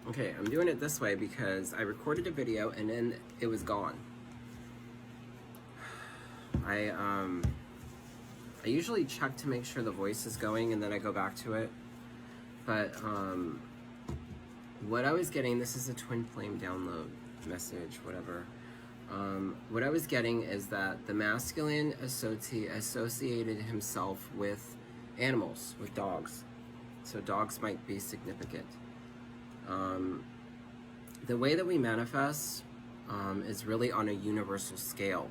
Okay, I'm doing it this way because I recorded a video and then it was gone. I usually check to make sure the voice is going and then I go back to it. But what I was getting, this is a twin flame download message, whatever. What I was getting is that the masculine associated himself with animals, with dogs. So dogs might be significant. The way that we manifest is really on a universal scale.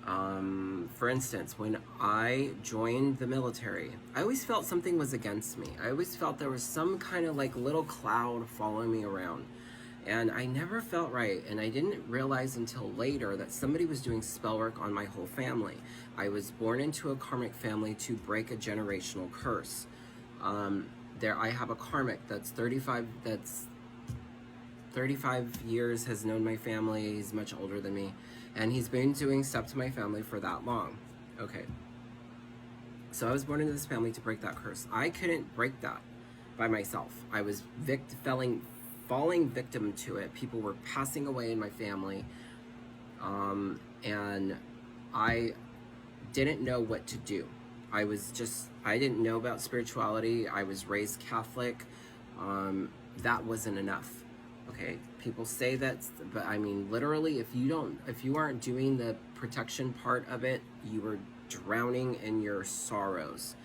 For instance, when I joined the military, I always felt something was against me. I always felt there was some kind of like little cloud following me around. And I never felt right, and I didn't realize until later that somebody was doing spell work on my whole family. I was born into a karmic family to break a generational curse. I have a karmic that's 35 years, has known my family. He's much older than me, and he's been doing stuff to my family for that long. Okay, so I was born into this family to break that curse. I couldn't break that by myself. I was falling victim to it. People were passing away in my family, and I didn't know what to do. I didn't know about spirituality. I was raised Catholic. That wasn't enough. Okay, people say that, but I mean, literally, if you aren't doing the protection part of it, you are drowning in your sorrows,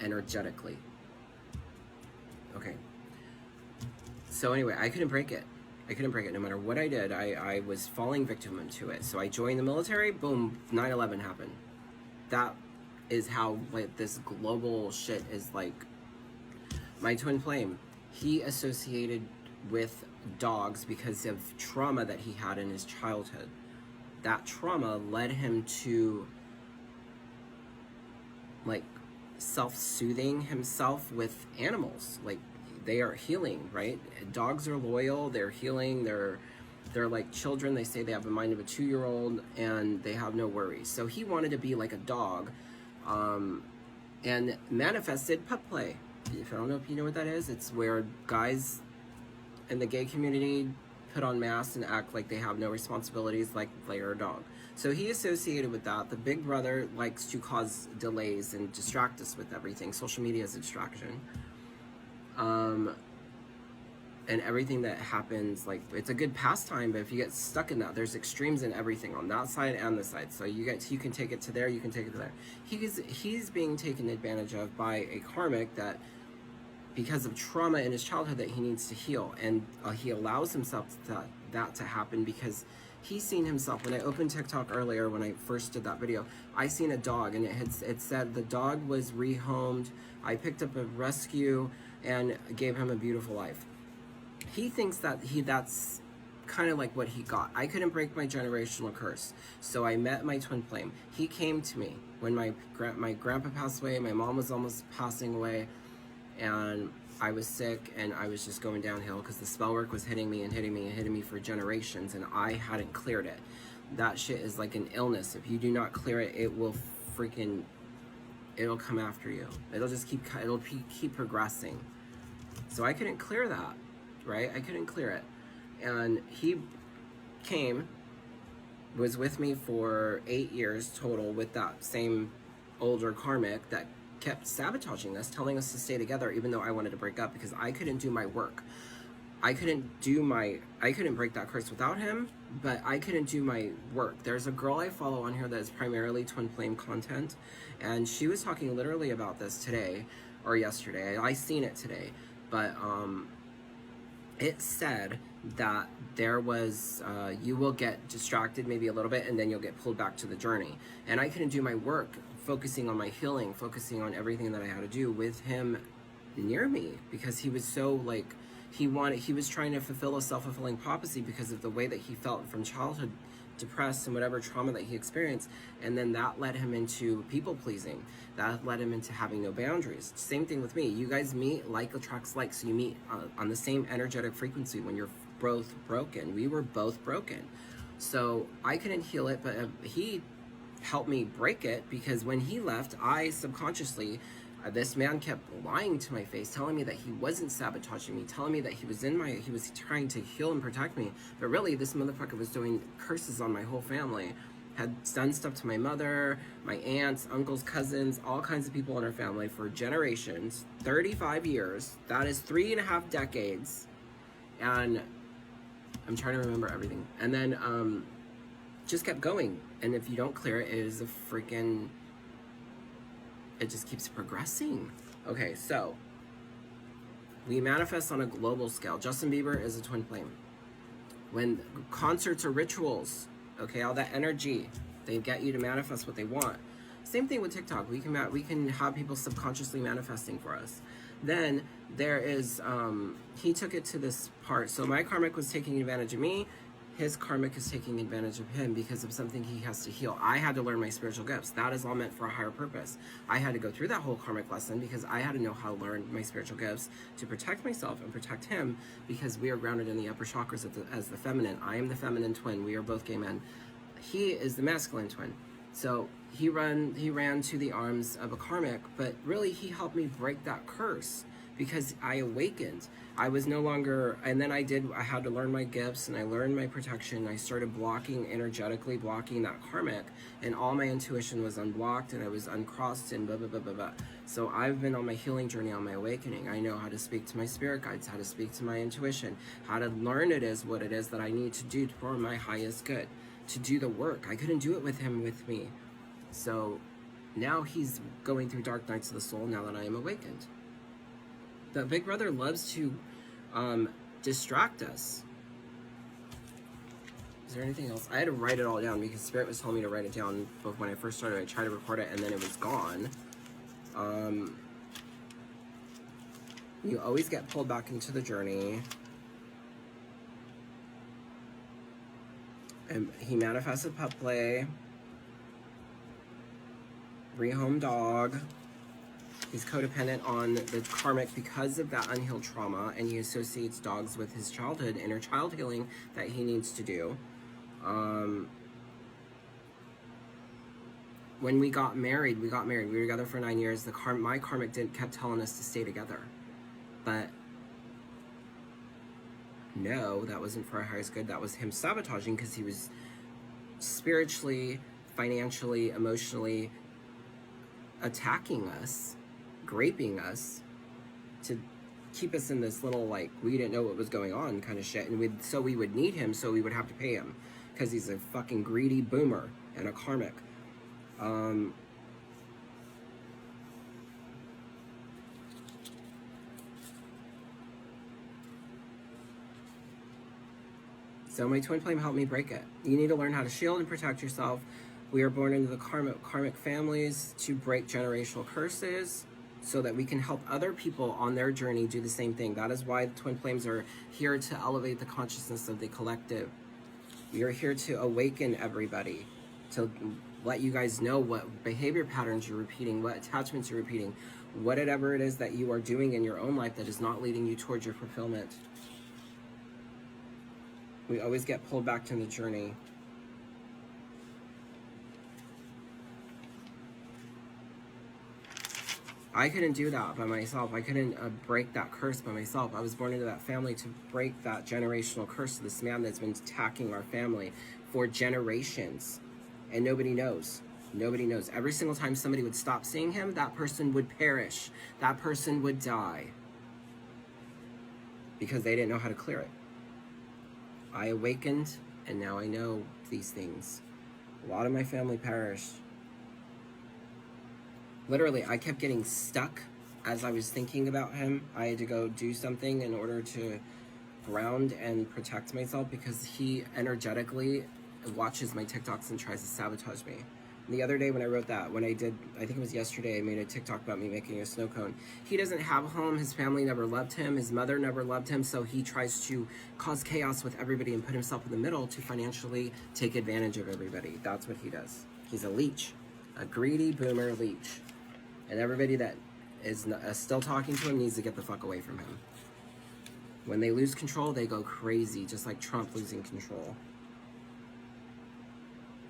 energetically. Okay. So anyway, I couldn't break it. No matter what I did, I was falling victim to it. So I joined the military, boom, 9/11 happened. That is how like this global shit is like. My twin flame, he associated with dogs because of trauma that he had in his childhood. That trauma led him to like self-soothing himself with animals. Like, they are healing, right? Dogs are loyal, they're healing, they're like children. They say they have the mind of a 2-year-old and they have no worries. So he wanted to be like a dog, and manifested pup play. If I don't know if you know what that is, it's where guys in the gay community put on masks and act like they have no responsibilities, like they're a dog. So he associated with that. The big brother likes to cause delays and distract us with everything. Social media is a distraction. And everything that happens, like, it's a good pastime, but if you get stuck in that, there's extremes in everything on that side and this side. So you can take it to there, you can take it to there. He's being taken advantage of by a karmic that, because of trauma in his childhood, that he needs to heal, and he allows himself that to happen because he's seen himself. When I opened TikTok earlier, when I first did that video, I seen a dog, and it said the dog was rehomed. I picked up a rescue and gave him a beautiful life. He thinks that that's kind of like what he got. I couldn't break my generational curse, so I met my twin flame. He came to me when my grandpa passed away. My mom was almost passing away, and I was sick, and I was just going downhill because the spell work was hitting me for generations, and I hadn't cleared it. That shit is like an illness. If you do not clear it, it'll come after you. It'll keep progressing. So I couldn't clear that, right? I couldn't clear it. And he was with me for 8 years total with that same older karmic that kept sabotaging us, telling us to stay together even though I wanted to break up because I couldn't do my work. I couldn't break that curse without him, but I couldn't do my work. There's a girl I follow on here that is primarily twin flame content, and she was talking literally about this today or yesterday. I seen it today, but it said that there was, you will get distracted maybe a little bit and then you'll get pulled back to the journey. And I couldn't do my work, focusing on my healing, focusing on everything that I had to do with him near me, because he was so like, he was trying to fulfill a self-fulfilling prophecy because of the way that he felt from childhood, depressed and whatever trauma that he experienced, and then that led him into people pleasing. That led him into having no boundaries. Same thing with me. You guys meet, like attracts like, so you meet on the same energetic frequency when you're both broken. We were both broken, so I couldn't heal it, but he helped me break it, because when he left, I subconsciously This man kept lying to my face, telling me that he wasn't sabotaging me, telling me that he was trying to heal and protect me. But really, this motherfucker was doing curses on my whole family. Had done stuff to my mother, my aunts, uncles, cousins, all kinds of people in our family for generations, 35 years. That is 3.5 decades. And I'm trying to remember everything. And then just kept going. And if you don't clear it, it is a freaking... it just keeps progressing. Okay, so we manifest on a global scale. Justin Bieber is a twin flame. When concerts or rituals, okay, all that energy, they get you to manifest what they want. Same thing with TikTok. We can have people subconsciously manifesting for us. Then there is, he took it to this part. So my karmic was taking advantage of me. His karmic is taking advantage of him because of something he has to heal. I had to learn my spiritual gifts. That is all meant for a higher purpose. I had to go through that whole karmic lesson because I had to know how to learn my spiritual gifts to protect myself and protect him, because we are grounded in the upper chakras as the feminine. I am the feminine twin. We are both gay men. He is the masculine twin. So he ran to the arms of a karmic, but really he helped me break that curse because I awakened. I was no longer, and then I had to learn my gifts and I learned my protection. I started energetically blocking that karmic, and all my intuition was unblocked and I was uncrossed and blah, blah, blah, blah, blah. So I've been on my healing journey, on my awakening. I know how to speak to my spirit guides, how to speak to my intuition, how to learn what it is that I need to do for my highest good, to do the work. I couldn't do it with me. So now he's going through dark nights of the soul now that I am awakened. The Big Brother loves to distract us. Is there anything else? I had to write it all down because Spirit was telling me to write it down. But when I first started, I tried to record it and then it was gone. You always get pulled back into the journey. And he manifested pup play. Rehome dog. He's codependent on the karmic because of that unhealed trauma, and he associates dogs with his childhood, inner child healing that he needs to do. When we got married. We were together for 9 years. My karmic kept telling us to stay together. But no, that wasn't for our highest good. That was him sabotaging because he was spiritually, financially, emotionally attacking us, graping us to keep us in this little, like, we didn't know what was going on kind of shit. And so we would need him, so we would have to pay him because he's a fucking greedy boomer and a karmic. So my twin flame helped me break it. You need to learn how to shield and protect yourself. We are born into the karmic families to break generational curses so that we can help other people on their journey do the same thing. That is why the twin flames are here, to elevate the consciousness of the collective. We are here to awaken everybody, to let you guys know what behavior patterns you're repeating, what attachments you're repeating, whatever it is that you are doing in your own life that is not leading you towards your fulfillment. We always get pulled back to the journey. I couldn't do that by myself. I couldn't break that curse by myself. I was born into that family to break that generational curse of this man that's been attacking our family for generations. And nobody knows. Nobody knows. Every single time somebody would stop seeing him, that person would perish. That person would die. Because they didn't know how to clear it. I awakened, and now I know these things. A lot of my family perished. Literally, I kept getting stuck as I was thinking about him. I had to go do something in order to ground and protect myself because he energetically watches my TikToks and tries to sabotage me. The other day when I wrote that, I think it was yesterday, I made a TikTok about me making a snow cone. He doesn't have a home, his family never loved him, his mother never loved him, so he tries to cause chaos with everybody and put himself in the middle to financially take advantage of everybody. That's what he does. He's a leech, a greedy boomer leech. And everybody that is still talking to him needs to get the fuck away from him. When they lose control, they go crazy, just like Trump losing control.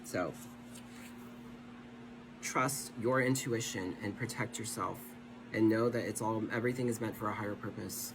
So, trust your intuition and protect yourself and know that everything is meant for a higher purpose.